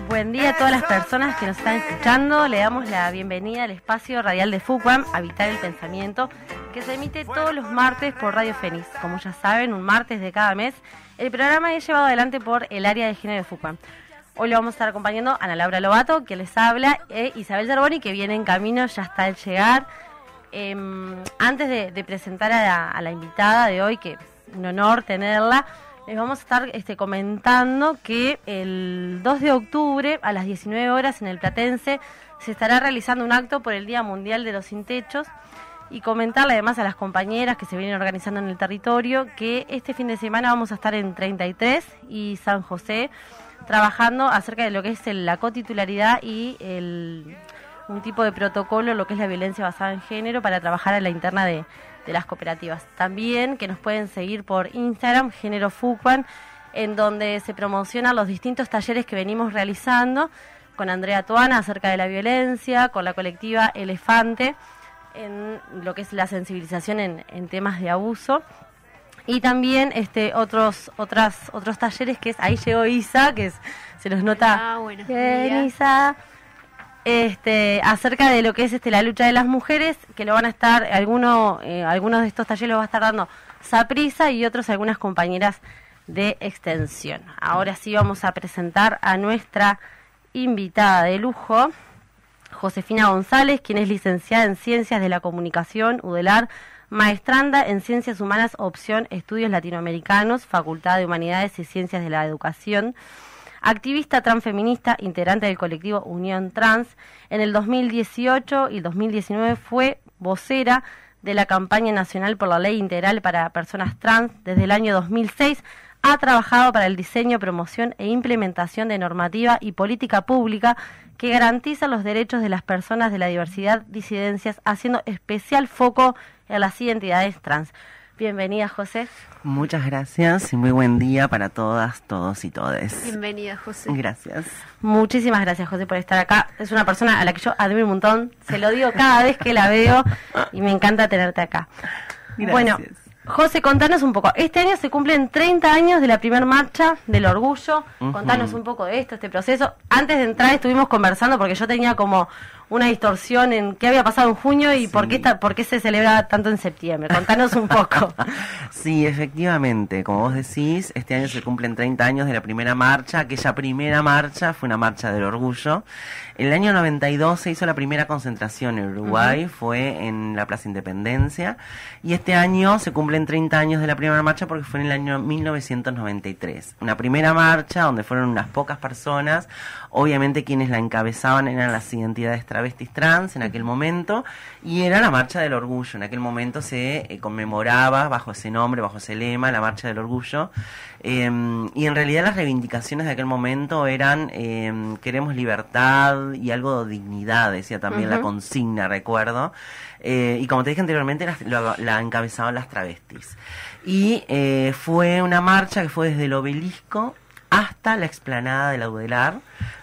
Buen día a todas las personas que nos están escuchando. Le damos la bienvenida al espacio radial de FUCAM, Habitar el Pensamiento, que se emite todos los martes por Radio Fénix. Como ya saben, un martes de cada mes. El programa es llevado adelante por el área de género de FUCAM. Hoy lo vamos a estar acompañando Ana Laura Lobato, que les habla, e Isabel Zerboni, que viene en camino, ya está al llegar. Antes de presentar a la invitada de hoy, que un honor tenerla, les vamos a estar comentando que el 2 de octubre a las 19 horas en el Platense se estará realizando un acto por el Día Mundial de los Sin Techos, y comentarle además a las compañeras que se vienen organizando en el territorio que este fin de semana vamos a estar en 33 y San José trabajando acerca de lo que es la cotitularidad y un tipo de protocolo, lo que es la violencia basada en género, para trabajar en la interna de las cooperativas. También que nos pueden seguir por Instagram, Género FUCAM, en donde se promocionan los distintos talleres que venimos realizando con Andrea Tuana acerca de la violencia, con la colectiva Elefante, en lo que es la sensibilización en temas de abuso. Y también otros talleres que es, ahí llegó Isa, que se nos nota bien, Isa, acerca de lo que es la lucha de las mujeres, que lo van a estar, algunos de estos talleres los va a estar dando Saprissa y otros algunas compañeras de extensión. Ahora sí vamos a presentar a nuestra invitada de lujo, Josefina González, quien es licenciada en Ciencias de la Comunicación, UDELAR, maestranda en Ciencias Humanas, opción Estudios Latinoamericanos, Facultad de Humanidades y Ciencias de la Educación, activista transfeminista, integrante del colectivo Unión Trans. En el 2018 y 2019 fue vocera de la campaña nacional por la ley integral para personas trans. Desde el año 2006 ha trabajado para el diseño, promoción e implementación de normativa y política pública que garantiza los derechos de las personas de la diversidad, disidencias, haciendo especial foco en las identidades trans. Bienvenida, José. Muchas gracias y muy buen día para todas, todos y todes. Bienvenida, José. Gracias. Muchísimas gracias, José, por estar acá. Es una persona a la que yo admiro un montón. Se lo digo cada vez que la veo y me encanta tenerte acá. Gracias. Bueno, José, contanos un poco. Este año se cumplen 30 años de la primera marcha del orgullo. Contanos un poco de este proceso. Antes de entrar estuvimos conversando porque yo tenía como una distorsión en qué había pasado en junio y por qué se celebra tanto en septiembre. Contanos un poco. Sí, efectivamente, como vos decís, este año se cumplen 30 años de la primera marcha. Aquella primera marcha fue una marcha del orgullo. En el año 92 se hizo la primera concentración en Uruguay, fue en la Plaza Independencia, y este año se cumplen 30 años de la primera marcha porque fue en el año 1993. Una primera marcha donde fueron unas pocas personas. Obviamente quienes la encabezaban eran las identidades travestis trans en aquel momento, y era la Marcha del Orgullo. En aquel momento se conmemoraba bajo ese nombre, bajo ese lema, la Marcha del Orgullo. Y en realidad las reivindicaciones de aquel momento eran queremos libertad y algo de dignidad, decía también la consigna, recuerdo. Y como te dije anteriormente, la encabezaban las travestis. Y fue una marcha que fue desde el Obelisco hasta la explanada de la UDELAR,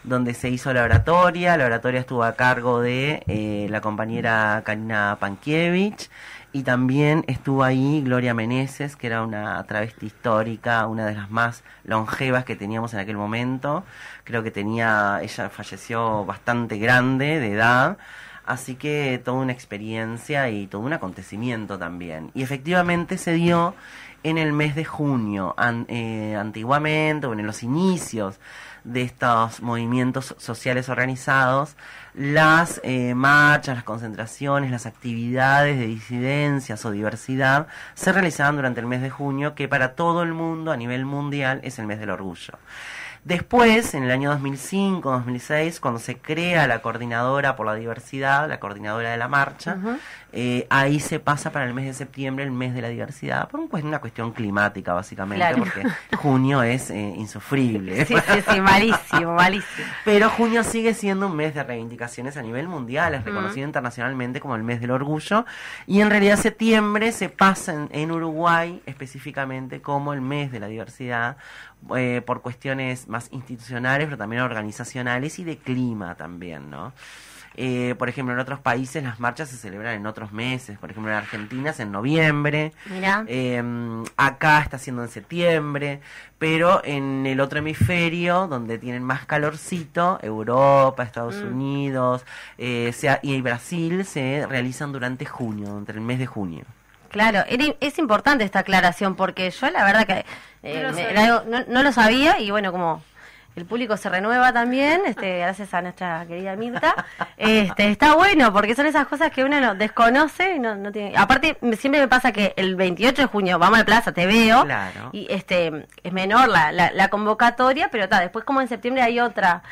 donde se hizo la oratoria. La oratoria estuvo a cargo de la compañera Karina Pankiewicz, y también estuvo ahí Gloria Meneses, que era una travesti histórica, una de las más longevas que teníamos en aquel momento. Creo que ella falleció bastante grande de edad, así que toda una experiencia y todo un acontecimiento también. Y efectivamente se dio en el mes de junio. Antiguamente, o en los inicios de estos movimientos sociales organizados, las marchas, las concentraciones, las actividades de disidencias o diversidad se realizaban durante el mes de junio, que para todo el mundo, a nivel mundial, es el mes del orgullo. Después, en el año 2005-2006, cuando se crea la Coordinadora por la Diversidad, la Coordinadora de la Marcha, ahí se pasa para el mes de septiembre, el mes de la diversidad, por una cuestión climática, básicamente, claro, porque junio es insufrible. Sí, malísimo. Pero junio sigue siendo un mes de reivindicaciones a nivel mundial, es reconocido internacionalmente como el mes del orgullo, y en realidad septiembre se pasa en Uruguay específicamente como el mes de la diversidad, por cuestiones más institucionales, pero también organizacionales y de clima también, ¿no? Por ejemplo, en otros países las marchas se celebran en otros meses. Por ejemplo, en Argentina es en noviembre. Mirá. Acá está siendo en septiembre. Pero en el otro hemisferio, donde tienen más calorcito, Europa, Estados Unidos y Brasil, se realizan durante junio, entre el mes de junio. Claro, es importante esta aclaración porque yo la verdad que no lo sabía y bueno, como el público se renueva también, gracias a nuestra querida Mirta, está bueno porque son esas cosas que uno no desconoce y no tiene. Aparte, siempre me pasa que el 28 de junio vamos a la plaza, te veo, claro. Y es menor la convocatoria, pero después como en septiembre hay otra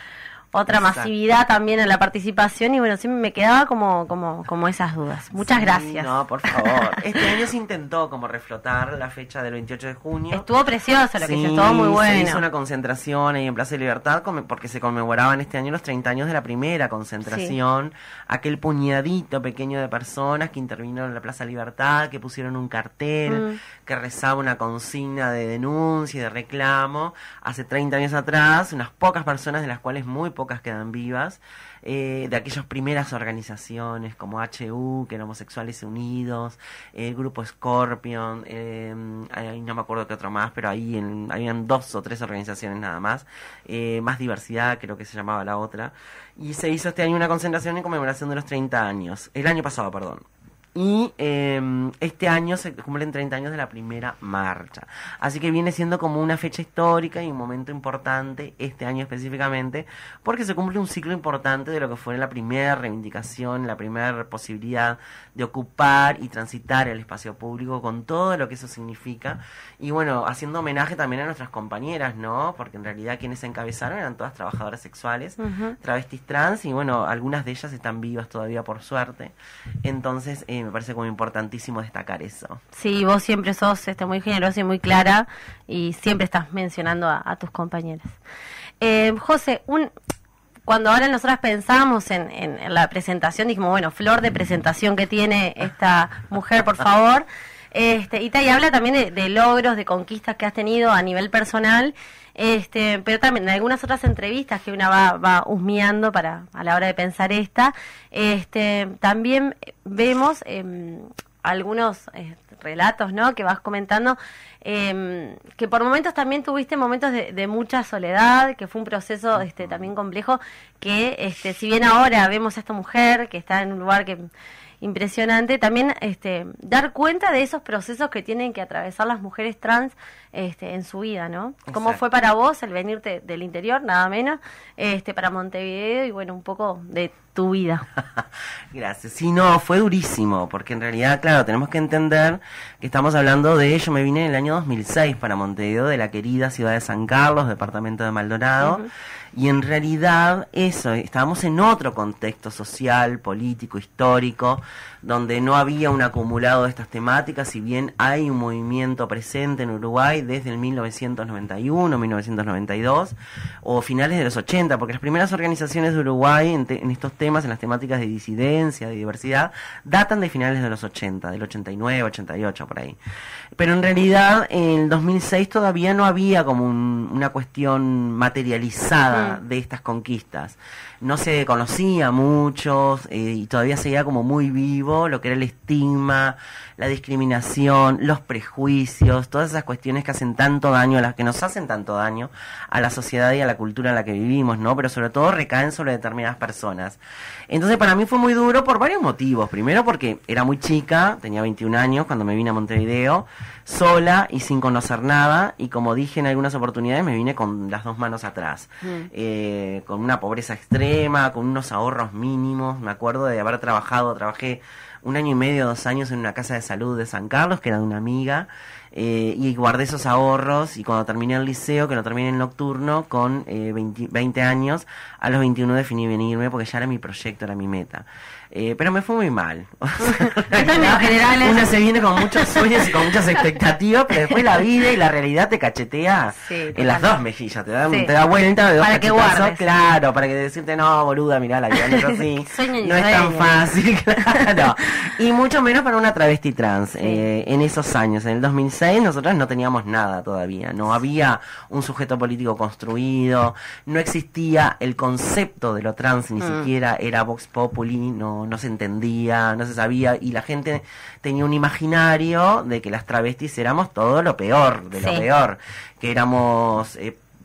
Exacto. Masividad también en la participación y bueno, siempre me quedaba como esas dudas. Muchas gracias. No, por favor. Este año se intentó como reflotar la fecha del 28 de junio. Estuvo precioso lo que hizo, estuvo muy bueno. Se hizo una concentración ahí en Plaza de Libertad porque se conmemoraban este año los 30 años de la primera concentración. Sí. Aquel puñadito pequeño de personas que intervinieron en la Plaza de Libertad, que pusieron un cartel, que rezaba una consigna de denuncia y de reclamo. Hace 30 años atrás, unas pocas personas, de las cuales muy pocas quedan vivas, de aquellas primeras organizaciones como HU, que eran Homosexuales Unidos, el grupo Scorpion, no me acuerdo qué otro más, pero ahí habían 2 o 3 organizaciones nada más, Más Diversidad creo que se llamaba la otra, y se hizo este año una concentración en conmemoración de los 30 años, el año pasado, perdón. Y este año se cumplen 30 años de la primera marcha. Así que viene siendo como una fecha histórica y un momento importante, este año específicamente, porque se cumple un ciclo importante de lo que fue la primera reivindicación, la primera posibilidad de ocupar y transitar el espacio público con todo lo que eso significa. Y bueno, haciendo homenaje también a nuestras compañeras, ¿no? Porque en realidad quienes se encabezaron eran todas trabajadoras sexuales, travestis trans, y bueno, algunas de ellas están vivas todavía por suerte. Entonces, me parece como importantísimo destacar eso. Sí, vos siempre sos muy generosa y muy clara y siempre estás mencionando a tus compañeras. José, cuando ahora nosotras pensamos en la presentación, dijimos, bueno, flor de presentación que tiene esta mujer, por favor. Y habla también de logros, de conquistas que has tenido a nivel personal, pero también en algunas otras entrevistas que una va husmeando a la hora de pensar también vemos algunos relatos, ¿no?, que vas comentando, que por momentos también tuviste momentos de mucha soledad, que fue un proceso también complejo, que si bien ahora vemos a esta mujer que está en un lugar impresionante, también dar cuenta de esos procesos que tienen que atravesar las mujeres trans en su vida, ¿no? Exacto. ¿Cómo fue para vos el venirte del interior, nada menos, para Montevideo y bueno, un poco de tu vida? Gracias. Sí, no, fue durísimo, porque en realidad, claro, tenemos que entender que estamos hablando yo me vine en el año 2006 para Montevideo, de la querida ciudad de San Carlos, departamento de Maldonado, y en realidad estábamos en otro contexto social, político, histórico, donde no había un acumulado de estas temáticas, si bien hay un movimiento presente en Uruguay desde el 1991, 1992, o finales de los 80, porque las primeras organizaciones de Uruguay en estos temas, en las temáticas de disidencia, de diversidad, datan de finales de los 80, del 89, 88, por ahí. Pero en realidad, en el 2006 todavía no había como una cuestión materializada de estas conquistas. No se conocía mucho y todavía seguía como muy vivo lo que era el estigma, la discriminación, los prejuicios, todas esas cuestiones que hacen tanto daño, que nos hacen tanto daño a la sociedad y a la cultura en la que vivimos, ¿no? Pero sobre todo recaen sobre determinadas personas. Entonces para mí fue muy duro por varios motivos. Primero porque era muy chica, tenía 21 años cuando me vine a Montevideo, sola y sin conocer nada, y como dije en algunas oportunidades, me vine con las 2 manos atrás, con una pobreza extrema, con unos ahorros mínimos. Me acuerdo de haber trabajé 1 año y medio, 2 años en una casa de salud de San Carlos, que era de una amiga, y guardé esos ahorros, y cuando terminé el liceo, que lo terminé en nocturno, con 20 años, a los 21 definí venirme, porque ya era mi proyecto, era mi meta. Pero me fue muy mal. En general, uno se viene con muchos sueños y con muchas expectativas, pero después la vida y la realidad te cachetea en las 2 mejillas, te da vuelta de 2 para que guardes. Claro, para que decirte, no, boluda, mirá, la vida no es así, no es tan fácil, claro. Y mucho menos para una travesti trans, en esos años, en el 2006. 2006 nosotros no teníamos nada todavía, no había un sujeto político construido, no existía el concepto de lo trans, ni siquiera era Vox Populi, no se entendía, no se sabía, y la gente tenía un imaginario de que las travestis éramos todo lo peor, de lo peor, que éramos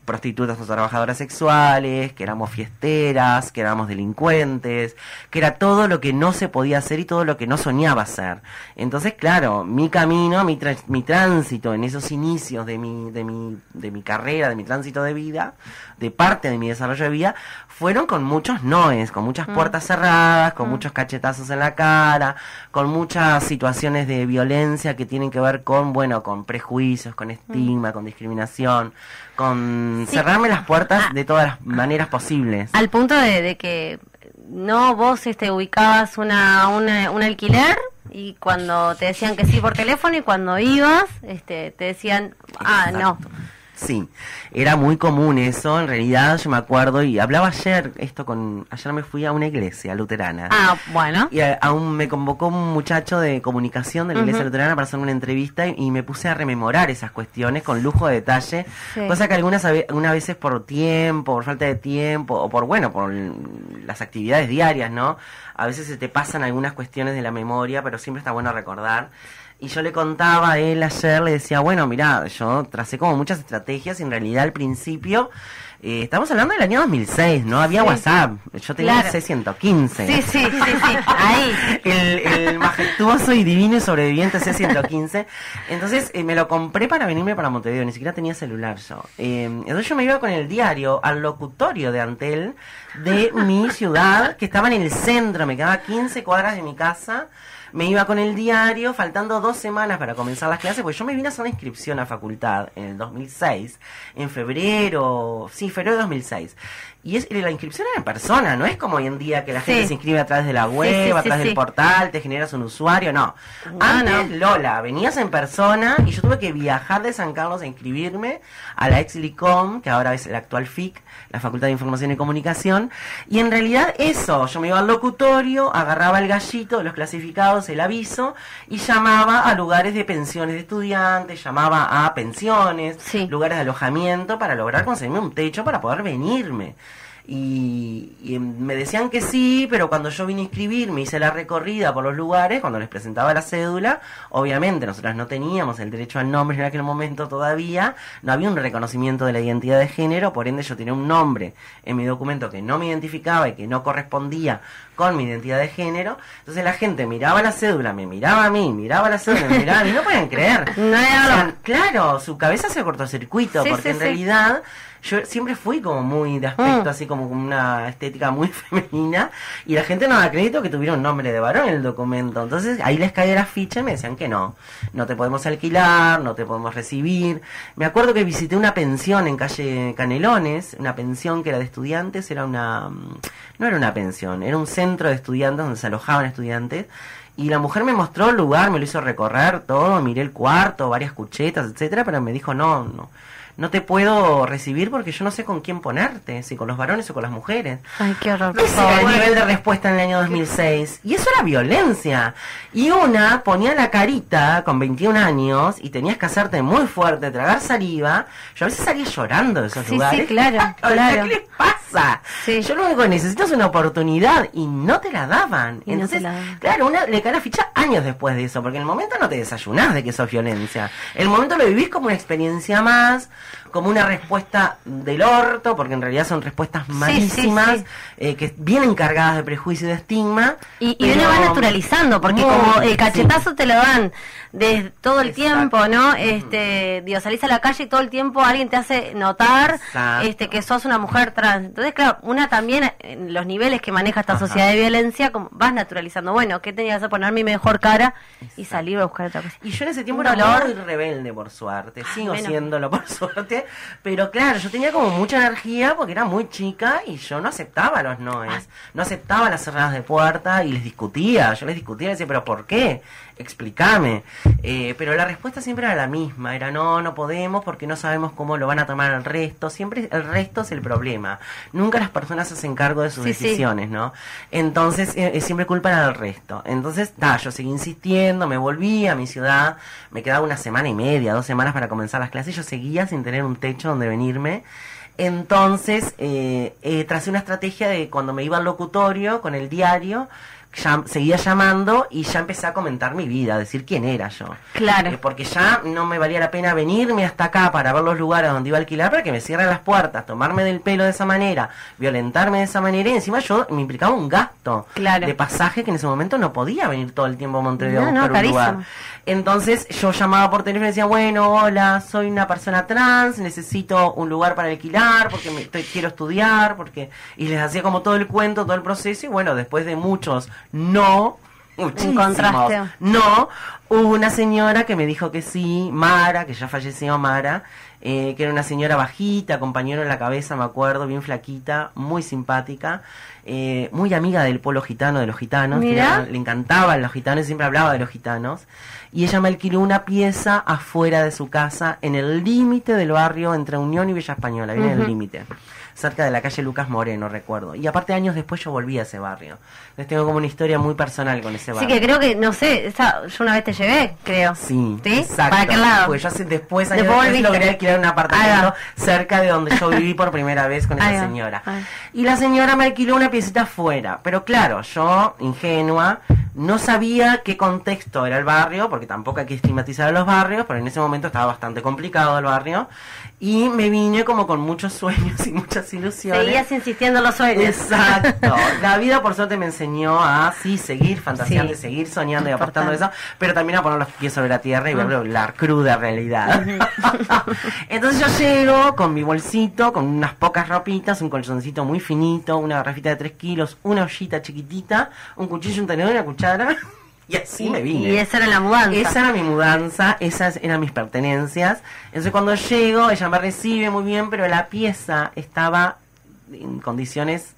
prostitutas o trabajadoras sexuales, que éramos fiesteras, que éramos delincuentes, que era todo lo que no se podía hacer y todo lo que no soñaba hacer. Entonces, claro, mi camino, mi tránsito en esos inicios de mi carrera, de mi tránsito de vida, de parte de mi desarrollo de vida, fueron con muchos noes, con muchas puertas cerradas, con muchos cachetazos en la cara, con muchas situaciones de violencia que tienen que ver con, bueno, con prejuicios, con estigma, con discriminación, con cerrarme las puertas de todas las maneras posibles. Al punto de que no vos ubicabas un alquiler y cuando te decían que sí por teléfono y cuando ibas te decían, no. Sí, era muy común eso, en realidad yo me acuerdo, y hablaba ayer me fui a una iglesia luterana. Bueno. Y aún me convocó un muchacho de comunicación de la iglesia luterana para hacerme una entrevista y me puse a rememorar esas cuestiones con lujo de detalle, cosa que algunas veces por tiempo, por falta de tiempo, o por las actividades diarias, ¿no? A veces se te pasan algunas cuestiones de la memoria, pero siempre está bueno recordar. Y yo le contaba a él ayer, le decía, bueno, mirá, yo tracé como muchas estrategias y en realidad al principio, estamos hablando del año 2006, no había WhatsApp, yo tenía el C115. Sí, ahí. El majestuoso y divino y sobreviviente C115. Entonces me lo compré para venirme para Montevideo, ni siquiera tenía celular yo. Entonces yo me iba con el diario al locutorio de Antel de mi ciudad, que estaba en el centro, me quedaba 15 cuadras de mi casa. Me iba con el diario, faltando 2 semanas para comenzar las clases, porque yo me vine a hacer una inscripción a facultad en el 2006, en febrero de 2006. Y la inscripción era en persona, no es como hoy en día que la gente se inscribe a través de la web, a través del portal, te generas un usuario, no. Antes, Lola, venías en persona y yo tuve que viajar de San Carlos a inscribirme a la ex-LICOM, que ahora es la actual FIC, la Facultad de Información y Comunicación, y en realidad yo me iba al locutorio, agarraba el gallito de los clasificados, el aviso, y llamaba a lugares de pensiones de estudiantes, llamaba a pensiones, lugares de alojamiento, para lograr conseguirme un techo para poder venirme. Y me decían que sí, pero cuando yo vine a inscribirme, hice la recorrida por los lugares, cuando les presentaba la cédula, obviamente nosotras no teníamos el derecho al nombre en aquel momento todavía, no había un reconocimiento de la identidad de género, por ende yo tenía un nombre en mi documento que no me identificaba y que no correspondía con mi identidad de género. Entonces la gente miraba la cédula, me miraba a mí, miraba la cédula, me miraba a mí, no podían creer. Claro, su cabeza se cortocircuito, porque en realidad yo siempre fui como muy de aspecto, así como con una estética muy femenina, y la gente no da crédito que tuviera un nombre de varón en el documento. Entonces ahí les caía la ficha y me decían que no te podemos alquilar, no te podemos recibir. Me acuerdo que visité una pensión en calle Canelones, una pensión que era de estudiantes, no era una pensión, era un centro de estudiantes donde se alojaban estudiantes. Y la mujer me mostró el lugar, me lo hizo recorrer todo, miré el cuarto, varias cuchetas, etcétera, pero me dijo no te puedo recibir porque yo no sé con quién ponerte, si con los varones o con las mujeres. Ay, qué horror. Ese era el nivel de respuesta en el año 2006. Y eso era violencia. Y una ponía la carita con 21 años y tenías que hacerte muy fuerte, tragar saliva. Yo a veces salía llorando de esos lugares. Sí, claro. ¿Qué les pasa? Yo lo único que necesito es una oportunidad y no te la daban. Entonces, claro, una le cae la ficha años después de eso, porque en el momento no te desayunás de que eso es violencia. El momento lo vivís como una experiencia más, como una respuesta del orto, porque en realidad son respuestas malísimas, que vienen cargadas de prejuicio y de estigma. Y uno va naturalizando, porque como el cachetazo te lo dan de todo el tiempo, ¿no? Salís a la calle y todo el tiempo alguien te hace notar que sos una mujer trans. Entonces, claro, una también, en los niveles que maneja esta sociedad de violencia, como vas naturalizando. Bueno, ¿qué tenía que hacer? Poner mi mejor cara y salir a buscar otra cosa. Y yo en ese tiempo era muy rebelde, por suerte. Sigo siéndolo, por suerte. Pero claro, yo tenía como mucha energía porque era muy chica y yo no aceptaba los noes. No aceptaba las cerradas de puerta y les discutía. Yo les discutía y decía, ¿pero por qué? explícame. Pero la respuesta siempre era la misma, era no podemos porque no sabemos cómo lo van a tomar el resto, siempre el resto es el problema, nunca las personas se hacen cargo de sus decisiones, ¿no? Entonces siempre culpan al resto. Entonces, yo seguí insistiendo, me volví a mi ciudad, me quedaba 1 semana y media, 2 semanas para comenzar las clases, yo seguía sin tener un techo donde venirme. Entonces, tracé una estrategia de cuando me iba al locutorio con el diario, seguía llamando y ya empecé a comentar mi vida, a decir quién era yo. Claro. Porque ya no me valía la pena venirme hasta acá para ver los lugares donde iba a alquilar, para que me cierren las puertas, tomarme del pelo de esa manera, violentarme de esa manera, y encima yo me implicaba un gasto de pasaje que en ese momento no podía venir todo el tiempo a Montevideo a buscar un lugar. Entonces yo llamaba por teléfono y decía, bueno, hola, soy una persona trans, necesito un lugar para alquilar porque quiero estudiar, y les hacía como todo el cuento, todo el proceso, y bueno, después de muchísimos no, hubo una señora que me dijo que sí, Mara, que ya falleció Mara, que era una señora bajita, compañero en la cabeza, me acuerdo, bien flaquita, muy simpática, muy amiga del pueblo gitano, de los gitanos, que le encantaban los gitanos y siempre hablaba de los gitanos, y ella me alquiló una pieza afuera de su casa, en el límite del barrio entre Unión y Villa Española, bien en el límite, cerca de la calle Lucas Moreno, recuerdo. Y aparte, años después yo volví a ese barrio. Entonces tengo como una historia muy personal con ese barrio. Sí, que creo que, no sé, yo una vez te llevé, creo. Sí, exacto. ¿Para qué lado? Pues yo años después logré alquilar un apartamento cerca de donde yo viví por primera vez con esa señora. Y la señora me alquiló una piecita afuera. Pero claro, yo, ingenua, no sabía qué contexto era el barrio, porque tampoco hay que estigmatizar a los barrios, pero en ese momento estaba bastante complicado el barrio. Y me vine como con muchos sueños y muchas ilusiones. Seguías insistiendo en los sueños. Exacto. La vida por suerte me enseñó a seguir fantaseando, seguir soñando y apostando eso, pero también a poner los pies sobre la tierra y ver la cruda realidad. Entonces yo llego con mi bolsito, con unas pocas ropitas, un colchoncito muy finito, una garrafita de 3 kilos, una ollita chiquitita, un cuchillo, un tenedor y una cuchara. Y así me vine. Y esa era la mudanza. Esa era mi mudanza, esas eran mis pertenencias. Entonces cuando llego, ella me recibe muy bien, pero la pieza estaba en condiciones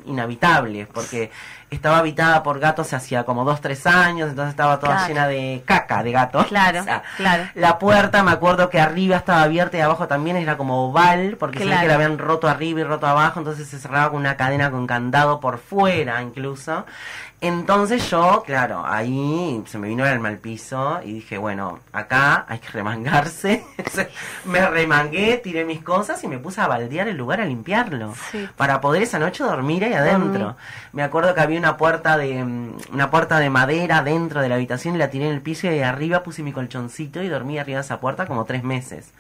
inhabitables, porque estaba habitada por gatos hacía como 2-3 años, entonces estaba toda llena de caca de gatos. Claro, o sea, la puerta, me acuerdo que arriba estaba abierta y abajo también era como oval, porque se ve que la habían roto arriba y roto abajo, entonces se cerraba con una cadena con candado por fuera incluso. Entonces yo, claro, ahí se me vino el alma al piso y dije, bueno, acá hay que remangarse. Me remangué, tiré mis cosas y me puse a baldear el lugar, a limpiarlo, para poder esa noche dormir ahí adentro. Me acuerdo que había una puerta de madera dentro de la habitación y la tiré en el piso, y de arriba puse mi colchoncito y dormí arriba de esa puerta como 3 meses.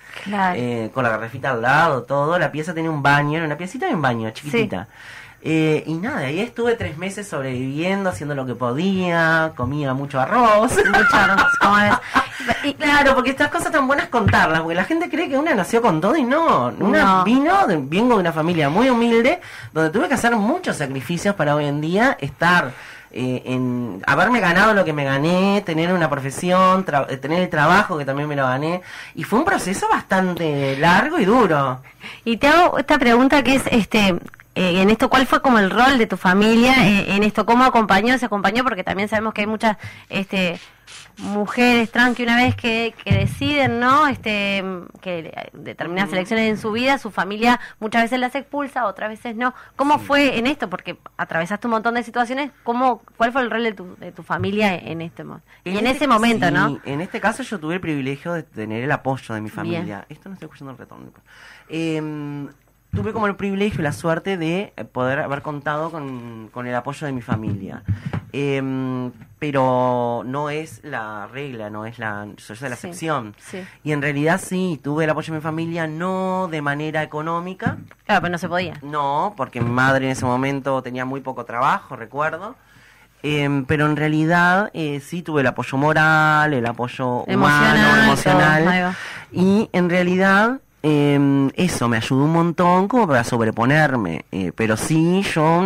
Con la garrafita al lado, todo. La pieza tenía un baño, era una piecita y un baño, chiquitita. Y nada, ahí estuve 3 meses sobreviviendo, haciendo lo que podía, comía mucho arroz. ¿Cómo ves? Y claro, porque estas cosas tan buenas contarlas, porque la gente cree que una nació con todo y no. Vengo de una familia muy humilde, donde tuve que hacer muchos sacrificios para hoy en día estar haberme ganado lo que me gané, tener una profesión, tener el trabajo que también me lo gané, y fue un proceso bastante largo y duro. Y te hago esta pregunta que es, en esto, ¿cuál fue como el rol de tu familia en esto? ¿Cómo se acompañó? Porque también sabemos que hay muchas mujeres trans que una vez que deciden, ¿no? Que determinadas elecciones en su vida, su familia muchas veces las expulsa, otras veces no. ¿Cómo fue en esto? Porque atravesaste un montón de situaciones. ¿Cuál fue el rol de tu familia en ese momento, no? En este caso yo tuve el privilegio de tener el apoyo de mi familia. Bien. Esto no estoy escuchando el retorno. Tuve como el privilegio y la suerte de poder haber contado con el apoyo de mi familia. Pero no es la regla, soy la excepción. Y en realidad sí, tuve el apoyo de mi familia, no de manera económica. Claro, pero no se podía. No, porque mi madre en ese momento tenía muy poco trabajo, recuerdo. Pero en realidad sí tuve el apoyo moral, el apoyo humano, emocional. Y en realidad Eso me ayudó un montón como para sobreponerme, pero sí, yo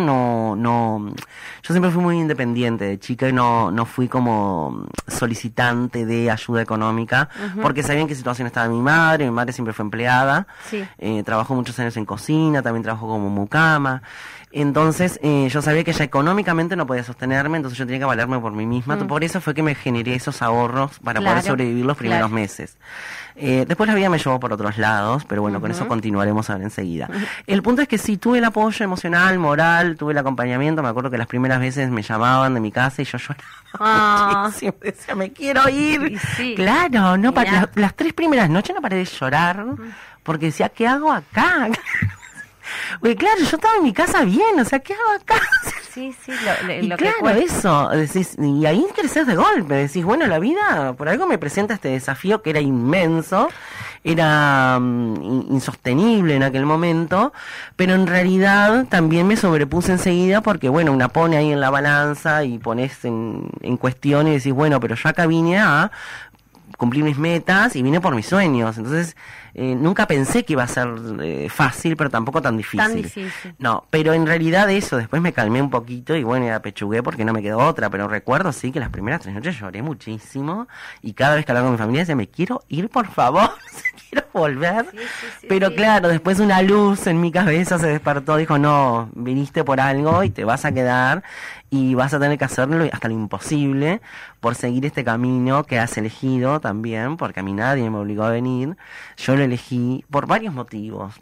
siempre fui muy independiente de chica y no fui como solicitante de ayuda económica, porque sabía en qué situación estaba mi madre siempre fue empleada, Sí. Trabajó muchos años en cocina, también trabajó como mucama. Entonces yo sabía que ella económicamente no podía sostenerme, entonces yo tenía que valerme por mí misma. Por eso fue que me generé esos ahorros para Claro, poder sobrevivir los primeros meses. Después la vida me llevó por otros lados, pero bueno, con eso continuaremos ahora enseguida. El punto es que sí, tuve el apoyo emocional, moral, tuve el acompañamiento. Me acuerdo que las primeras veces me llamaban de mi casa y yo lloraba muchísimo. Decía, me quiero ir. Y sí. Claro, no, las 3 primeras noches no paré de llorar, porque decía, ¿qué hago acá? Porque claro, yo estaba en mi casa bien, o sea, ¿qué hago acá? Sí, Y lo claro, que cuesta. eso, decís, y ahí creces de golpe, decís, bueno, la vida por algo me presenta este desafío que era inmenso, era insostenible en aquel momento, pero en realidad también me sobrepuse enseguida porque, bueno, una pone ahí en la balanza y pones en cuestión y decís, bueno, pero yo acá vine a cumplir mis metas y vine por mis sueños, entonces nunca pensé que iba a ser fácil, pero tampoco tan difícil. Tan difícil. No, pero en realidad eso, después me calmé un poquito y bueno, ya pechugué porque no me quedó otra, pero recuerdo sí que las primeras 3 noches lloré muchísimo y cada vez que hablaba con mi familia decía, me quiero ir por favor, quiero volver, pero claro, después una luz en mi cabeza se despertó, dijo, no, viniste por algo y te vas a quedar y vas a tener que hacerlo hasta lo imposible por seguir este camino que has elegido también, porque a mí nadie me obligó a venir. Yo lo elegí por varios motivos,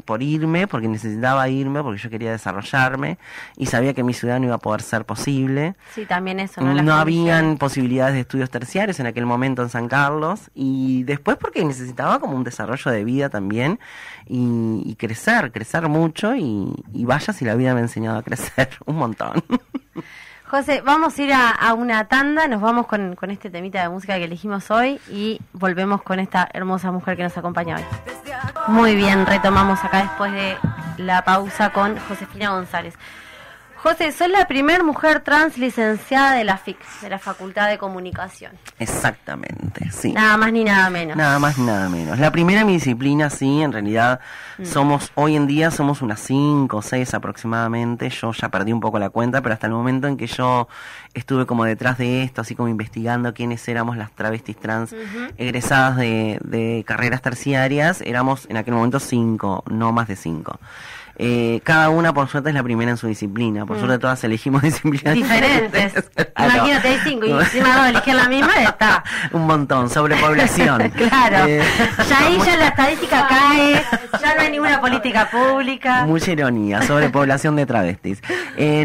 por irme, porque necesitaba irme, porque yo quería desarrollarme y sabía que mi ciudad no iba a poder ser posible. Sí, también eso, ¿no? No habían posibilidades de estudios terciarios en aquel momento en San Carlos, y después porque necesitaba como un desarrollo de vida también y crecer mucho y vaya si la vida me ha enseñado a crecer un montón. José, vamos a ir a una tanda, nos vamos con este temita de música que elegimos hoy y volvemos con esta hermosa mujer que nos acompaña hoy. Muy bien, retomamos acá después de la pausa con Josefina González. José, sos la primera mujer trans licenciada de la FIC, de la Facultad de Comunicación. Exactamente, sí. Nada más ni nada menos. Nada más ni nada menos. La primera en mi disciplina, sí, en realidad hoy en día somos unas 5 o 6 aproximadamente. Yo ya perdí un poco la cuenta, pero hasta el momento en que yo estuve como detrás de esto, así como investigando quiénes éramos las travestis trans egresadas de carreras terciarias, éramos en aquel momento 5, no más de 5. Cada una por suerte es la primera en su disciplina, por suerte todas elegimos disciplinas diferentes. Claro. Imagínate, hay 5 y encima 2 eligen la misma y está. Un montón, sobrepoblación. Claro, ya ahí ya la estadística cae, ya no hay ninguna política pública. Mucha ironía, sobrepoblación de travestis.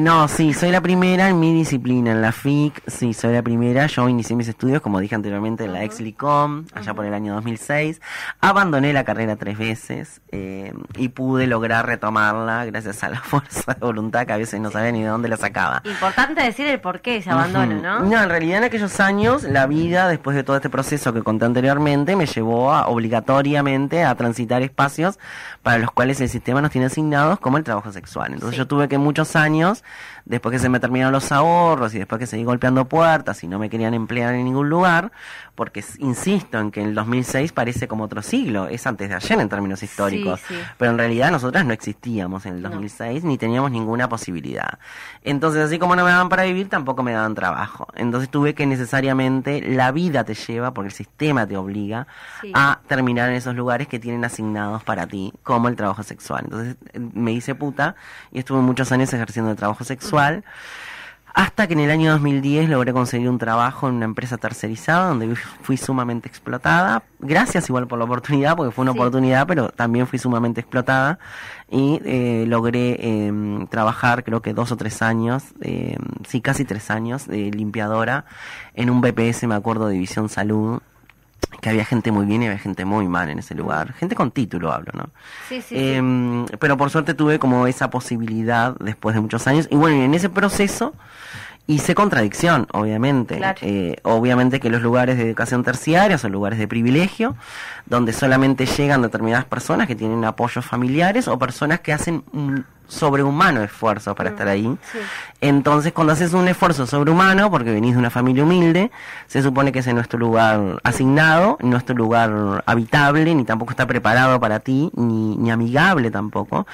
No, sí, soy la primera en mi disciplina, en la FIC, sí, soy la primera. Yo inicié mis estudios, como dije anteriormente, en la ex-Licom, allá por el año 2006. Abandoné la carrera 3 veces y pude lograr retomarla gracias a la fuerza de voluntad que a veces no sabía ni de dónde la sacaba. Importante decir el por qué ese abandono, ¿no? No, en realidad en aquellos años la vida, después de todo este proceso que conté anteriormente, me llevó obligatoriamente a transitar espacios para los cuales el sistema nos tiene asignados, como el trabajo sexual. Entonces yo tuve que muchos años, después que se me terminaron los ahorros y después que seguí golpeando puertas y no me querían emplear en ningún lugar, porque insisto en que en el 2006 parece como otro siglo, es antes de ayer en términos históricos, Sí. pero en realidad nosotras no existíamos en el 2006 ni teníamos ninguna posibilidad. Entonces, así como no me daban para vivir, tampoco me daban trabajo. Entonces tuve que necesariamente, la vida te lleva, porque el sistema te obliga a terminar en esos lugares que tienen asignados para ti, como el trabajo sexual. Entonces me hice puta y estuve muchos años ejerciendo el trabajo sexual. Hasta que en el año 2010 logré conseguir un trabajo en una empresa tercerizada donde fui sumamente explotada. Gracias igual por la oportunidad, porque fue una oportunidad, pero también fui sumamente explotada. Y logré trabajar creo que 2 o 3 años, sí, casi 3 años, de limpiadora en un BPS, me acuerdo, División Salud. Que había gente muy bien y había gente muy mal en ese lugar. Gente con título hablo, ¿no? Sí. Pero por suerte tuve como esa posibilidad después de muchos años. Y bueno, en ese proceso hice contradicción, obviamente. Claro. Obviamente que los lugares de educación terciaria son lugares de privilegio, donde solamente llegan determinadas personas que tienen apoyos familiares o personas que hacen sobrehumano esfuerzo para estar ahí. Sí. Entonces, cuando haces un esfuerzo sobrehumano, porque venís de una familia humilde, se supone que ese no es tu lugar asignado, no es tu lugar habitable, ni tampoco está preparado para ti, ni amigable tampoco,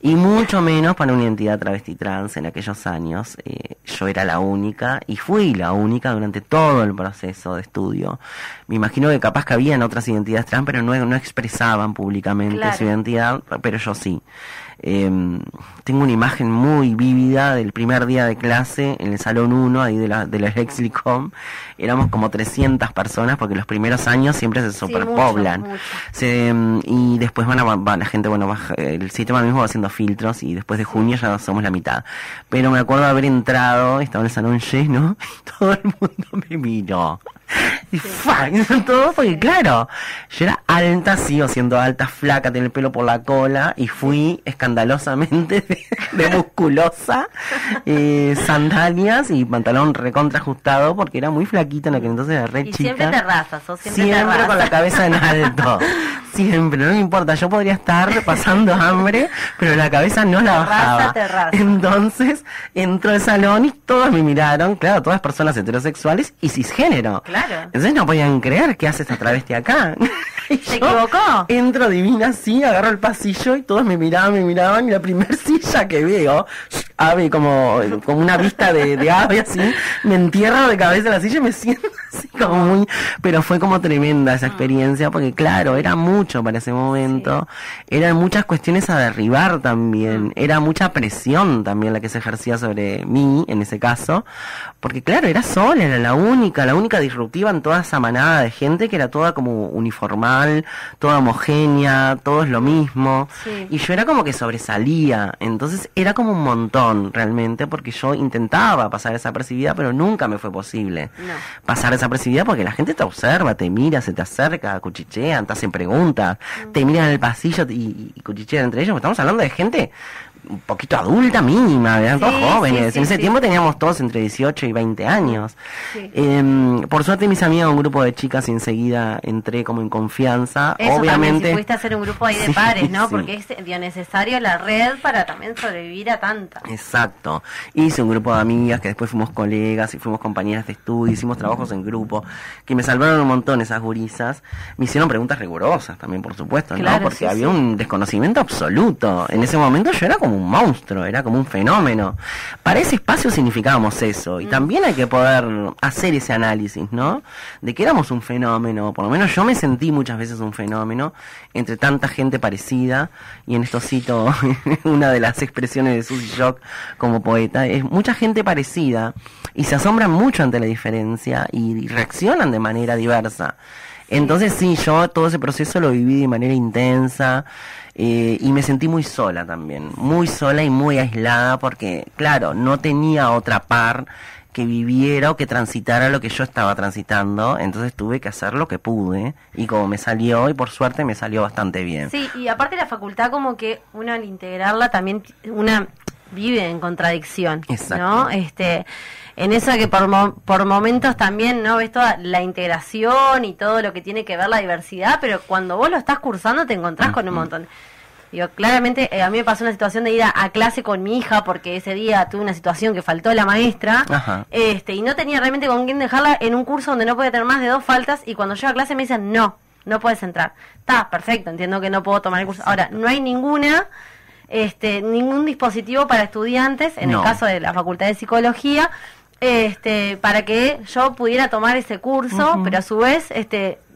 y mucho menos para una identidad travesti trans en aquellos años. Yo era la única, y fui la única durante todo el proceso de estudio. Me imagino que capaz que habían otras identidades trans, pero no expresaban públicamente su identidad, pero yo sí. Tengo una imagen muy vívida del primer día de clase en el salón 1 ahí de la Lexicom. Éramos como 300 personas porque los primeros años siempre se superpoblan. Mucho. Y después la gente, baja, el sistema mismo va haciendo filtros y después de junio ya somos la mitad. Pero me acuerdo de haber entrado, estaba en el salón lleno y todo el mundo me miró. Y todo porque claro, yo era alta, sigo siendo alta, flaca, tenía el pelo por la cola y fui escandalosamente de musculosa, sandalias y pantalón recontra ajustado porque era muy flaquita en aquel entonces, era re chica. Siempre te rasas, siempre con la cabeza en alto, siempre, no me importa, yo podría estar pasando hambre, pero la cabeza no la bajaba. Te raza. Entonces entró al salón y todos me miraron, claro, todas personas heterosexuales y cisgénero. Claro. Entonces no podían creer que hace esta travesti acá. ¿Se equivocó? Entro divina así, agarro el pasillo y todos me miraban y la primer silla que veo, ave como una vista de ave así, me entierro de cabeza en la silla y me siento así como muy... Pero fue como tremenda esa experiencia porque claro, era mucho para ese momento, eran muchas cuestiones a derribar también, era mucha presión también la que se ejercía sobre mí en ese caso, porque claro, era sola, era la única disruptiva en toda esa manada de gente que era toda como uniformal, toda homogénea, todo es lo mismo, y yo era como que sobresalía, entonces era como un montón realmente, porque yo intentaba pasar desapercibida, pero nunca me fue posible pasar desapercibida porque la gente te observa, te mira, se te acerca, cuchichean, te hacen preguntas, te miran en el pasillo y cuchichean entre ellos, estamos hablando de gente un poquito adulta mínima, eran todos jóvenes. En ese tiempo teníamos todos entre 18 y 20 años. Por suerte mis amigas, un grupo de chicas, y enseguida entré como en confianza. Eso obviamente también, si pudiste hacer un grupo ahí de pares, ¿no? Porque es necesario la red para también sobrevivir a tanta. Exacto. Hice un grupo de amigas que después fuimos colegas y fuimos compañeras de estudio, hicimos trabajos en grupo, que me salvaron un montón esas gurisas. Me hicieron preguntas rigurosas también, por supuesto, ¿no? Porque había un desconocimiento absoluto. En ese momento yo era como un monstruo, era como un fenómeno. Para ese espacio significábamos eso, y también hay que poder hacer ese análisis, ¿no? De que éramos un fenómeno, por lo menos yo me sentí muchas veces un fenómeno entre tanta gente parecida, y en esto cito una de las expresiones de Susy Shock como poeta, es mucha gente parecida, y se asombran mucho ante la diferencia, y reaccionan de manera diversa. Entonces sí, yo todo ese proceso lo viví de manera intensa, y me sentí muy sola también, muy sola y muy aislada porque, claro, no tenía otra par que viviera o que transitara lo que yo estaba transitando, entonces tuve que hacer lo que pude, y como me salió, y por suerte me salió bastante bien. Sí, y aparte la facultad como que uno al integrarla también, una vive en contradicción, exacto, ¿no? En eso que por momentos también, ¿no? Ves toda la integración y todo lo que tiene que ver la diversidad, pero cuando vos lo estás cursando te encontrás con un montón. Digo, claramente a mí me pasó una situación de ir a clase con mi hija porque ese día tuve una situación que faltó la maestra, y no tenía realmente con quién dejarla en un curso donde no podía tener más de 2 faltas, y cuando llego a clase me dicen, no puedes entrar. Está, perfecto, entiendo que no puedo tomar el curso. Ahora, no hay ningún dispositivo para estudiantes, en el caso de la Facultad de Psicología, para que yo pudiera tomar ese curso, pero a su vez,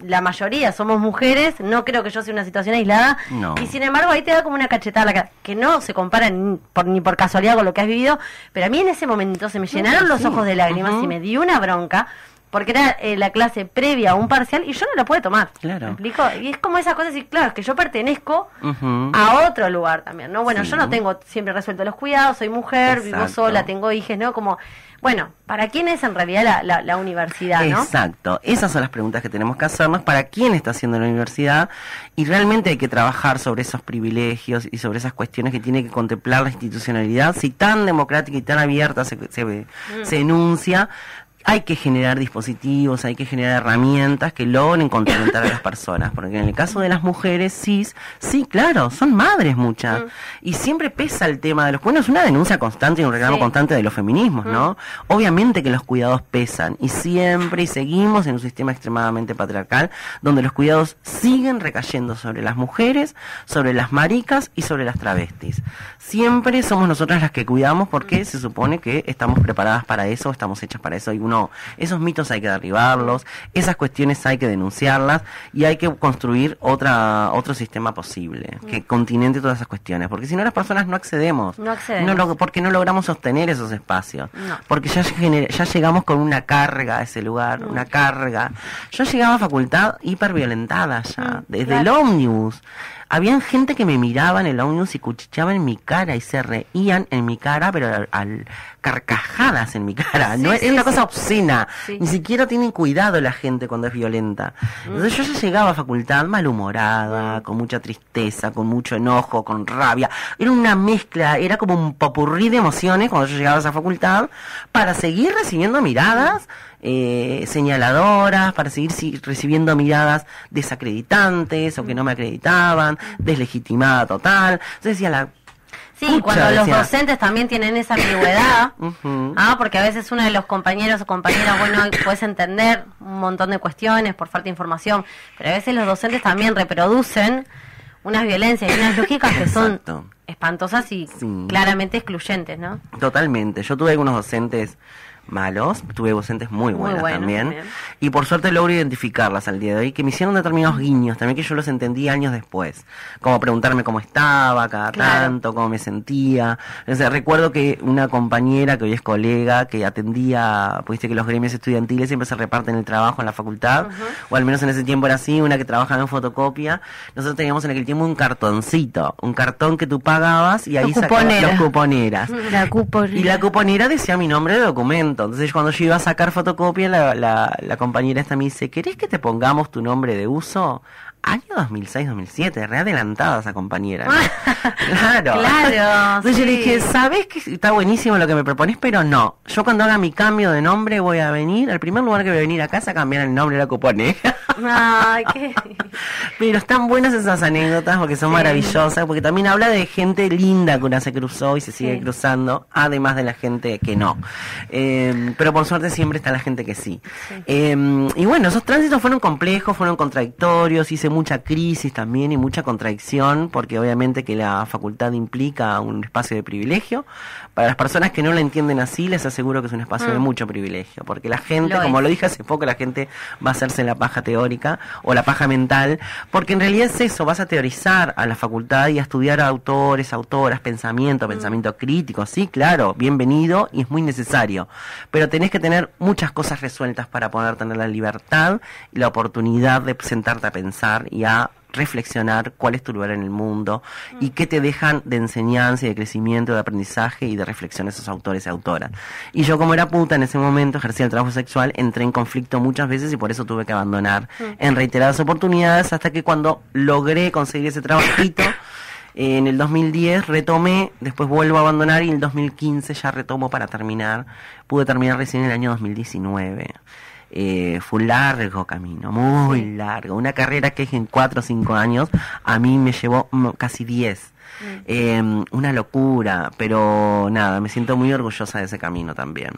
la mayoría somos mujeres, no creo que yo sea una situación aislada, y sin embargo ahí te da como una cachetada a la cara, que no se compara ni por casualidad con lo que has vivido, pero a mí en ese momento se me llenaron los ojos de lágrimas y me dio una bronca, porque era la clase previa a un parcial y yo no la pude tomar. Claro. ¿Me explico? Y es como esas cosas, y claro, es que yo pertenezco a otro lugar también, ¿no? Bueno, yo no tengo siempre resuelto los cuidados, soy mujer, vivo sola, tengo hijos, ¿no? Como, bueno, ¿para quién es en realidad la universidad, no? Exacto. Esas son las preguntas que tenemos que hacernos. ¿Para quién está haciendo la universidad? Y realmente hay que trabajar sobre esos privilegios y sobre esas cuestiones que tiene que contemplar la institucionalidad. Si tan democrática y tan abierta se enuncia, hay que generar dispositivos, hay que generar herramientas que logren complementar a las personas, porque en el caso de las mujeres cis, sí, claro, son madres muchas, y siempre pesa el tema de los cuidados. Es una denuncia constante y un reclamo constante de los feminismos, ¿no? Obviamente que los cuidados pesan, y siempre, y seguimos en un sistema extremadamente patriarcal, donde los cuidados siguen recayendo sobre las mujeres, sobre las maricas y sobre las travestis. Siempre somos nosotras las que cuidamos porque se supone que estamos preparadas para eso, estamos hechas para eso, y no, esos mitos hay que derribarlos, esas cuestiones hay que denunciarlas y hay que construir otro sistema posible que continente todas esas cuestiones, porque si no las personas no accedemos, porque no logramos sostener esos espacios, porque ya llegamos con una carga a ese lugar, una carga. Yo llegaba a facultad hiperviolentada ya, desde el ómnibus. Habían gente que me miraba en el ómnibus y cuchicheaba en mi cara y se reían en mi cara, pero al carcajadas en mi cara. Sí, no es una cosa obscena. Sí. Ni siquiera tienen cuidado la gente cuando es violenta. Entonces yo ya llegaba a facultad malhumorada, con mucha tristeza, con mucho enojo, con rabia. Era una mezcla, era como un popurrí de emociones cuando yo llegaba a esa facultad para seguir recibiendo miradas señaladoras, para seguir recibiendo miradas desacreditantes o que no me acreditaban, deslegitimada total. Entonces decía Sí, cuando los docentes también tienen esa ambigüedad, porque a veces uno de los compañeros o compañeras, bueno, puedes entender un montón de cuestiones por falta de información, pero a veces los docentes también reproducen unas violencias y unas lógicas que son espantosas y claramente excluyentes, ¿no? Totalmente. Yo tuve algunos docentes malos, tuve docentes muy buenos también, y por suerte logro identificarlas al día de hoy, que me hicieron determinados guiños también que yo los entendí años después, como preguntarme cómo estaba cada tanto, cómo me sentía. O sea, recuerdo que una compañera que hoy es colega, que atendía, pues viste que los gremios estudiantiles siempre se reparten el trabajo en la facultad, o al menos en ese tiempo era así, una que trabajaba en fotocopia. Nosotros teníamos en aquel tiempo un cartoncito, un cartón que tú pagabas y ahí sacabas los cuponeras. Y la cuponera decía mi nombre de documento. Entonces cuando yo iba a sacar fotocopia, la compañera esta me dice, ¿querés que te pongamos tu nombre de uso? Año 2006-2007, re adelantada esa compañera, ¿no? Claro. Entonces yo le dije, ¿sabes que está buenísimo lo que me propones? Pero no, yo cuando haga mi cambio de nombre voy a venir, al primer lugar que voy a venir a casa a cambiar el nombre de la cuponera. Ay, qué... Pero están buenas esas anécdotas porque son maravillosas, porque también habla de gente linda que una se cruzó y se sigue cruzando, además de la gente que no. Pero por suerte siempre está la gente que sí. Y bueno, esos tránsitos fueron complejos, fueron contradictorios, hice mucha crisis también y mucha contradicción, porque obviamente que la facultad implica un espacio de privilegio. Para las personas que no la entienden así, les aseguro que es un espacio de mucho privilegio, porque la gente, como lo dije hace poco, la gente va a hacerse la paja teórica o la paja mental, porque en realidad es eso, vas a teorizar a la facultad y a estudiar autores, autoras, pensamiento crítico, sí, claro, bienvenido y es muy necesario, pero tenés que tener muchas cosas resueltas para poder tener la libertad y la oportunidad de sentarte a pensar y a reflexionar cuál es tu lugar en el mundo y qué te dejan de enseñanza y de crecimiento, de aprendizaje y de reflexión esos autores y autoras. Y yo, como era puta en ese momento, ejercía el trabajo sexual, entré en conflicto muchas veces y por eso tuve que abandonar en reiteradas oportunidades, hasta que cuando logré conseguir ese trabajito en el 2010 retomé, después vuelvo a abandonar y en el 2015 ya retomo para terminar. Pude terminar recién en el año 2019. Fue un largo camino, muy largo, una carrera que en 4 o 5 años a mí me llevó casi 10. Una locura, pero nada, me siento muy orgullosa de ese camino también,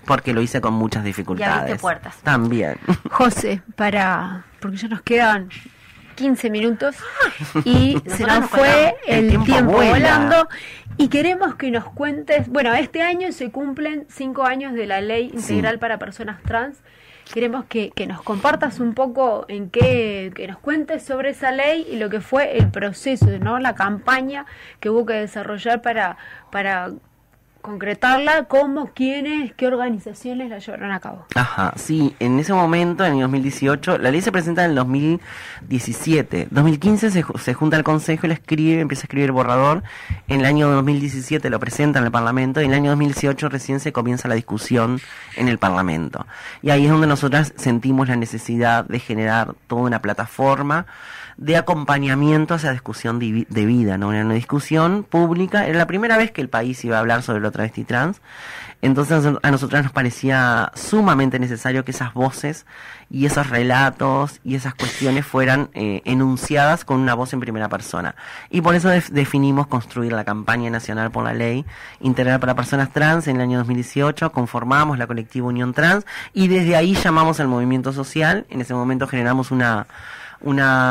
porque lo hice con muchas dificultades. Y abriste puertas también. José, porque ya nos quedan 15 minutos y se nos fue el tiempo volando, y queremos que nos cuentes, bueno, este año se cumplen 5 años de la Ley Integral para Personas Trans. Queremos que nos compartas un poco que nos cuentes sobre esa ley y lo que fue el proceso, ¿no? La campaña que hubo que desarrollar para concretarla, cómo, quiénes, qué organizaciones la llevaron a cabo. Ajá, sí, en ese momento, en el 2018, la ley se presenta en el 2017. 2015 se junta el Consejo y empieza a escribir el borrador. En el año 2017 lo presenta en el Parlamento y en el año 2018 recién se comienza la discusión en el Parlamento. Y ahí es donde nosotras sentimos la necesidad de generar toda una plataforma de acompañamiento a esa discusión de vida, ¿no? Era una discusión pública, era la primera vez que el país iba a hablar sobre lo travesti trans, entonces a nosotras nos parecía sumamente necesario que esas voces y esos relatos y esas cuestiones fueran enunciadas con una voz en primera persona. Y por eso definimos construir la campaña nacional por la ley integral para personas trans en el año 2018, conformamos la colectiva Unión Trans y desde ahí llamamos al movimiento social. En ese momento generamos una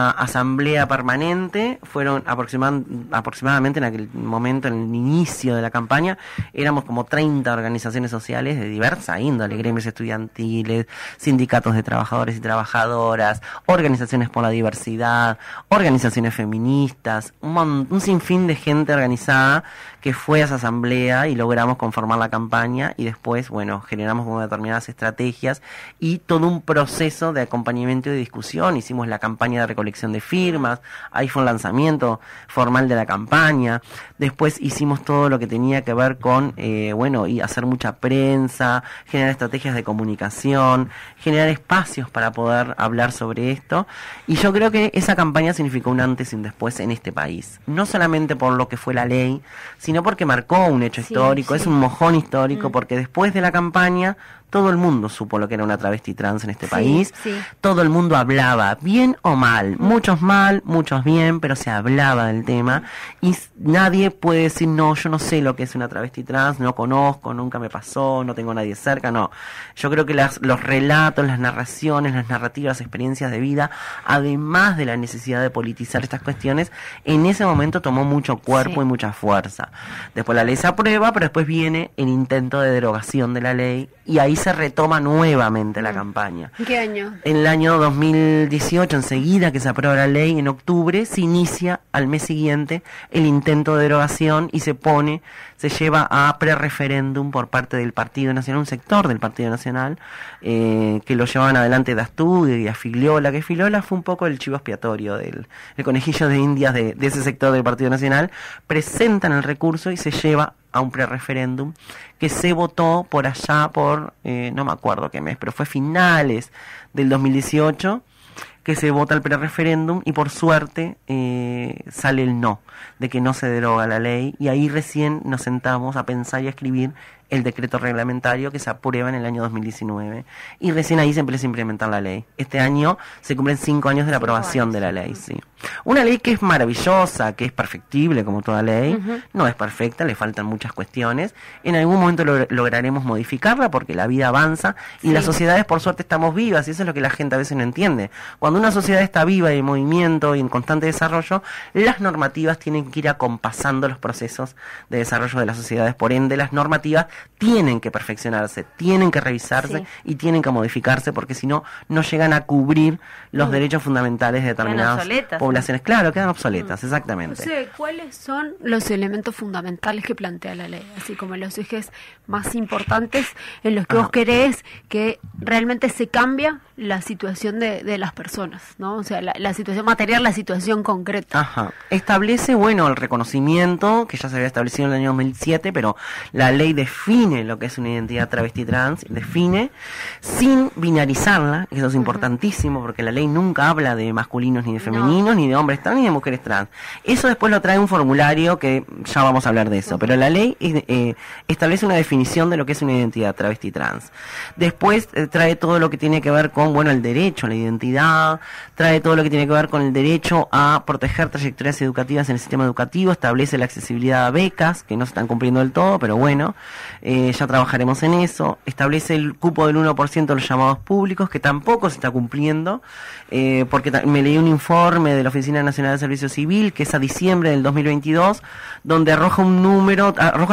asamblea permanente, fueron aproximadamente en aquel momento, en el inicio de la campaña, éramos como 30 organizaciones sociales de diversa índole, gremios estudiantiles, sindicatos de trabajadores y trabajadoras, organizaciones por la diversidad, organizaciones feministas, un sinfín de gente organizada que fue a esa asamblea y logramos conformar la campaña y después, bueno, generamos como determinadas estrategias y todo un proceso de acompañamiento y de discusión. Hicimos la campaña de recolección de firmas, ahí fue un lanzamiento formal de la campaña, después hicimos todo lo que tenía que ver con, y hacer mucha prensa, generar estrategias de comunicación, generar espacios para poder hablar sobre esto, y yo creo que esa campaña significó un antes y un después en este país, no solamente por lo que fue la ley, sino porque marcó un hecho histórico, es un mojón histórico, porque después de la campaña todo el mundo supo lo que era una travesti trans en este país, todo el mundo hablaba, bien o mal, muchos mal, muchos bien, pero se hablaba del tema, y nadie puede decir, no, yo no sé lo que es una travesti trans, no conozco, nunca me pasó, no tengo a nadie cerca, no. Yo creo que los relatos, las narraciones, las narrativas, las experiencias de vida, además de la necesidad de politizar estas cuestiones, en ese momento tomó mucho cuerpo y mucha fuerza. Después la ley se aprueba, pero después viene el intento de derogación de la ley, y ahí se retoma nuevamente la campaña. ¿En qué año? En el año 2018, enseguida que se aprueba la ley, en octubre, se inicia al mes siguiente el intento de derogación y se lleva a pre-referéndum por parte del Partido Nacional, un sector del Partido Nacional, que lo llevaban adelante Dastugue y a Figliola, que Figliola fue un poco el chivo expiatorio el conejillo de indias de ese sector del Partido Nacional. Presentan el recurso y se lleva a un pre-referéndum que se votó por allá no me acuerdo qué mes, pero fue finales del 2018 que se vota el pre-referéndum y por suerte sale el no, de que no se deroga la ley, y ahí recién nos sentamos a pensar y a escribir el decreto reglamentario que se aprueba en el año 2019 y recién ahí se empieza a implementar la ley. Este año se cumplen 5 años de la aprobación de la ley, sí. Una ley que es maravillosa, que es perfectible como toda ley, no es perfecta, le faltan muchas cuestiones, en algún momento lograremos modificarla porque la vida avanza y las sociedades por suerte estamos vivas, y eso es lo que la gente a veces no entiende. Cuando una sociedad está viva y en movimiento y en constante desarrollo, las normativas tienen que ir acompasando los procesos de desarrollo de las sociedades, por ende las normativas tienen que perfeccionarse, tienen que revisarse y tienen que modificarse, porque si no, no llegan a cubrir los derechos fundamentales de determinadas poblaciones. Claro, quedan obsoletas, exactamente. O sea, ¿cuáles son los elementos fundamentales que plantea la ley? Así como los ejes más importantes en los que vos querés que realmente se cambia la situación de las personas, ¿no? O sea, la situación material, la situación concreta. Establece, el reconocimiento, que ya se había establecido en el año 2007, pero la ley define lo que es una identidad travesti trans, define, sin binarizarla, eso es importantísimo, porque la ley nunca habla de masculinos ni de femeninos, ni de hombres trans, ni de mujeres trans. Eso después lo trae un formulario que ya vamos a hablar de eso, pero la ley establece una definición de lo que es una identidad travesti trans. Después trae todo lo que tiene que ver con, el derecho a la identidad, trae todo lo que tiene que ver con el derecho a proteger trayectorias educativas en el sistema educativo, establece la accesibilidad a becas, que no se están cumpliendo del todo, pero ya trabajaremos en eso. Establece el cupo del 1% de los llamados públicos, que tampoco se está cumpliendo, porque me leí un informe de la Oficina Nacional de Servicio Civil, que es a diciembre del 2022, donde arroja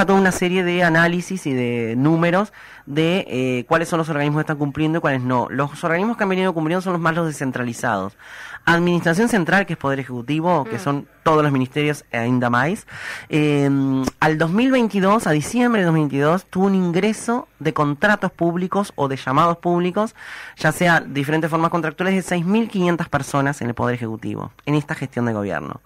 toda una serie de análisis y de números de cuáles son los organismos que están cumpliendo y cuáles no. Los organismos que han venido cumpliendo son los descentralizados. Administración Central, que es Poder Ejecutivo, que son todos los ministerios e ainda más, al 2022, a diciembre de 2022, tuvo un ingreso de contratos públicos o de llamados públicos, ya sea diferentes formas contractuales, de 6.500 personas en el Poder Ejecutivo, en esta gestión de gobierno.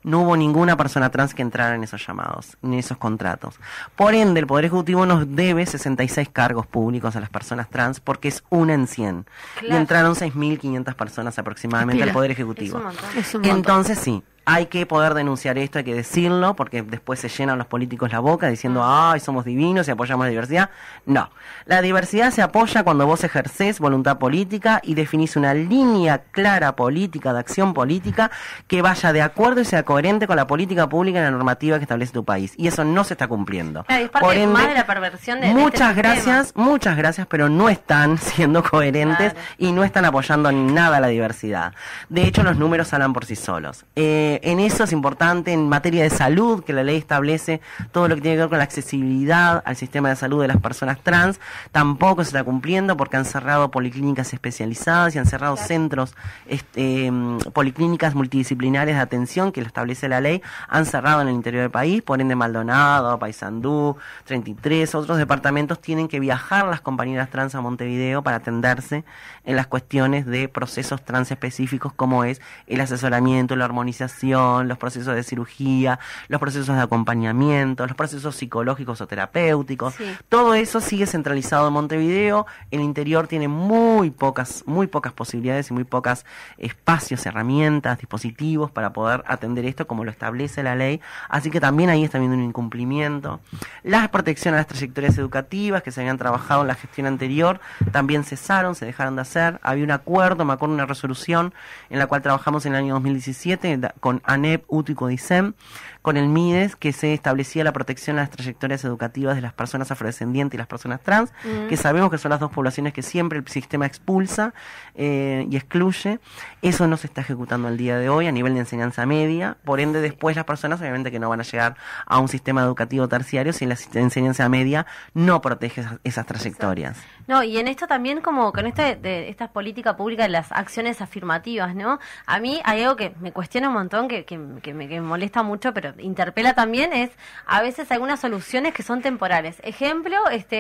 no hubo ninguna persona trans que entrara en esos llamados, en esos contratos. Por ende, el Poder Ejecutivo nos debe 66 cargos públicos a las personas trans porque es una en 100. Claro. Y entraron 6.500 personas aproximadamente al Poder Ejecutivo. Es un montón. Entonces sí, hay que poder denunciar esto, hay que decirlo, porque después se llenan los políticos la boca diciendo, ay, somos divinos y apoyamos la diversidad. No, la diversidad se apoya cuando vos ejercés voluntad política y definís una línea clara política, de acción política, que vaya de acuerdo y sea coherente con la política pública y la normativa que establece tu país. Y eso no se está cumpliendo. Claro, es parte Por ende, más de la perversión de muchas gracias, pero no están siendo coherentes y no están apoyando en nada la diversidad. De hecho, los números hablan por sí solos. En eso es importante, en materia de salud, que la ley establece todo lo que tiene que ver con la accesibilidad al sistema de salud de las personas trans, tampoco se está cumpliendo porque han cerrado policlínicas especializadas y han cerrado centros, policlínicas multidisciplinarias de atención que lo establece la ley, han cerrado en el interior del país, por ende Maldonado, Paysandú, 33, otros departamentos tienen que viajar las compañeras trans a Montevideo para atenderse en las cuestiones de procesos trans específicos como es el asesoramiento, la armonización, los procesos de cirugía, los procesos de acompañamiento, los procesos psicológicos o terapéuticos. Sí. Todo eso sigue centralizado en Montevideo. El interior tiene muy pocas posibilidades y muy pocos espacios, herramientas, dispositivos para poder atender esto como lo establece la ley. Así que también ahí está habiendo un incumplimiento. La protección a las trayectorias educativas que se habían trabajado en la gestión anterior también cesaron, se dejaron de hacer. Había un acuerdo, me acuerdo, una resolución en la cual trabajamos en el año 2017 con ANEP, UTU y CODICEM, con el MIDES, que se establecía la protección a las trayectorias educativas de las personas afrodescendientes y las personas trans, que sabemos que son las dos poblaciones que siempre el sistema expulsa y excluye. Eso no se está ejecutando al día de hoy a nivel de enseñanza media, por ende después las personas obviamente que no van a llegar a un sistema educativo terciario si la enseñanza media no protege esas trayectorias. No, y en esto también como con de esta política pública de las acciones afirmativas, ¿no? A mí hay algo que me cuestiona un montón, que me molesta mucho, pero interpela también, es a veces algunas soluciones que son temporales. Ejemplo,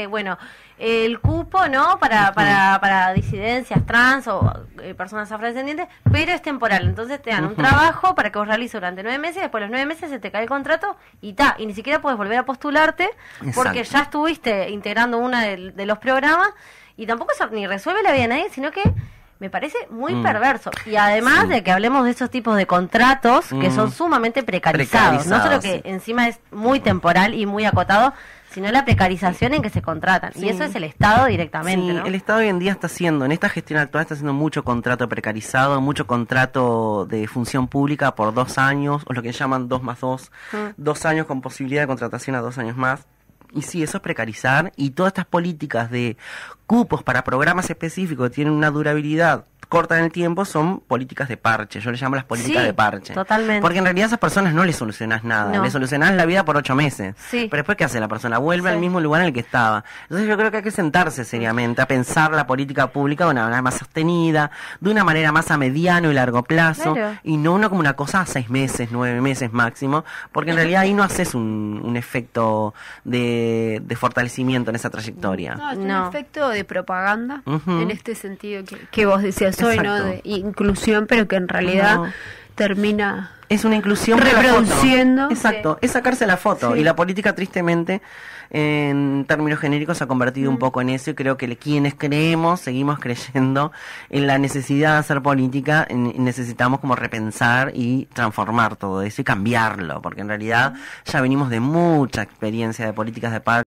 bueno, el cupo, ¿no? Para disidencias trans o personas afrodescendientes, pero es temporal. Entonces te dan un trabajo para que vos realices durante 9 meses, después de los 9 meses se te cae el contrato y ni siquiera puedes volver a postularte. Exacto. Porque ya estuviste integrando uno de los programas y tampoco eso ni resuelve la vida de nadie, sino que me parece muy perverso. Y además de que hablemos de esos tipos de contratos que son sumamente precarizados. No solo que encima es muy temporal y muy acotado, sino la precarización en que se contratan. Y eso es el Estado directamente, ¿no? El Estado hoy en día está haciendo, en esta gestión actual está haciendo mucho contrato precarizado, mucho contrato de función pública por 2 años, o lo que llaman 2+2, 2 años con posibilidad de contratación a 2 años más. Y sí, eso es precarizar, y todas estas políticas de cupos para programas específicos que tienen una durabilidad corta en el tiempo son políticas de parche. Yo le llamo las políticas de parche. Totalmente. Porque en realidad a esas personas no les solucionás nada. Les solucionás la vida por 8 meses. Sí. Pero después, ¿qué hace la persona? Vuelve al mismo lugar en el que estaba. Entonces yo creo que hay que sentarse seriamente a pensar la política pública de una manera más sostenida, de una manera más a mediano y largo plazo, y no como una cosa a 6 meses, 9 meses máximo, porque en realidad ahí no haces un efecto de fortalecimiento en esa trayectoria. No, es un efecto de propaganda, en este sentido que vos decías hoy, ¿no? De inclusión, pero que en realidad termina... Es una inclusión reproduciendo. Exacto, es sacarse la foto. Y la política, tristemente, en términos genéricos, se ha convertido un poco en eso. Y creo que quienes seguimos creyendo en la necesidad de hacer política, necesitamos como repensar y transformar todo eso y cambiarlo. Porque en realidad ya venimos de mucha experiencia de políticas de parte